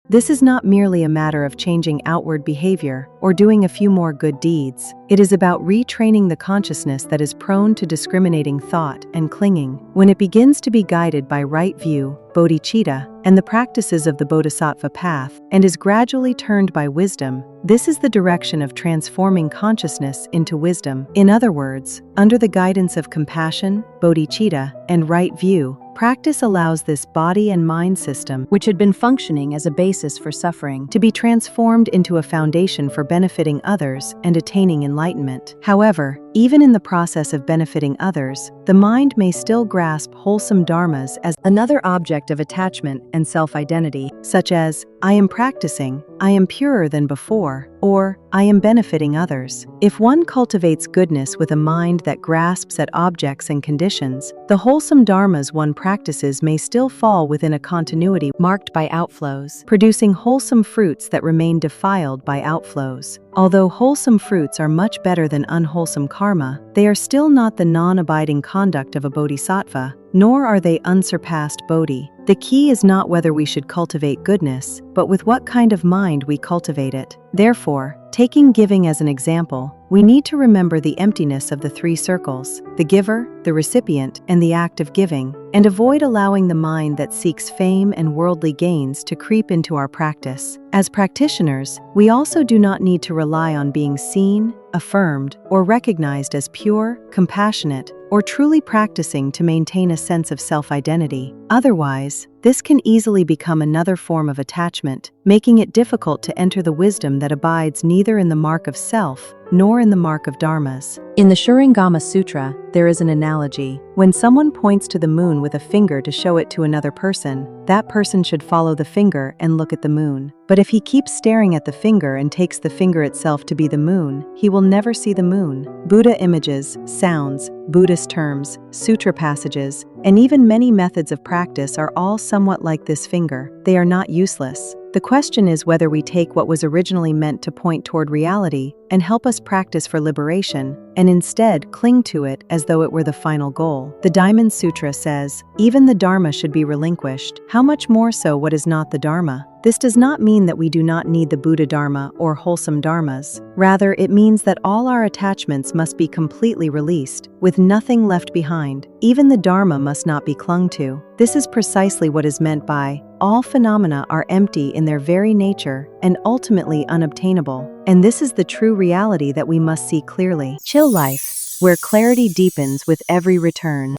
This is not merely a matter of changing outward behavior or doing a few more good deeds. It is about retraining the consciousness that is prone to discriminating thought and clinging. When it begins to be guided by right view, bodhicitta, and the practices of the bodhisattva path, and is gradually turned by wisdom, this is the direction of transforming consciousness into wisdom. In other words, under the guidance of compassion, bodhicitta, and right view, practice allows this body and mind system, which had been functioning as a basis for suffering, to be transformed into a foundation for benefiting others and attaining enlightenment. However, even in the process of benefiting others, the mind may still grasp wholesome dharmas as another object of attachment and self-identity, such as, I am practicing, I am purer than before, or I am benefiting others. If one cultivates goodness with a mind that grasps at objects and conditions, the wholesome dharmas one practices may still fall within a continuity marked by outflows, producing wholesome fruits that remain defiled by outflows. Although wholesome fruits are much better than unwholesome karma, they are still not the non-abiding conduct of a bodhisattva, nor are they unsurpassed bodhi. The key is not whether we should cultivate goodness, but with what kind of mind we cultivate it. Therefore, taking giving as an example, we need to remember the emptiness of the three circles, the giver, the recipient, and the act of giving, and avoid allowing the mind that seeks fame and worldly gains to creep into our practice. As practitioners, we also do not need to rely on being seen, affirmed, or recognized as pure, compassionate, or truly practicing to maintain a sense of self-identity. Otherwise, this can easily become another form of attachment, making it difficult to enter the wisdom that abides neither in the mark of self nor in the mark of dharmas. In the Śūraṅgama Sutra, there is an analogy. When someone points to the moon with a finger to show it to another person, that person should follow the finger and look at the moon. But if he keeps staring at the finger and takes the finger itself to be the moon, he will never see the moon. Buddha images, sounds, Buddhist terms, sutra passages, and even many methods of practice are all somewhat like this finger. They are not useless. The question is whether we take what was originally meant to point toward reality and help us practice for liberation, and instead cling to it as though it were the final goal. The Diamond Sūtra says, even the Dharma should be relinquished. How much more so what is not the Dharma? This does not mean that we do not need the Buddha Dharma or wholesome dharmas. Rather, it means that all our attachments must be completely released, with nothing left behind. Even the Dharma must not be clung to. This is precisely what is meant by, all phenomena are empty in their very nature and ultimately unobtainable. And this is the true reality that we must see clearly. Chill life, where clarity deepens with every return.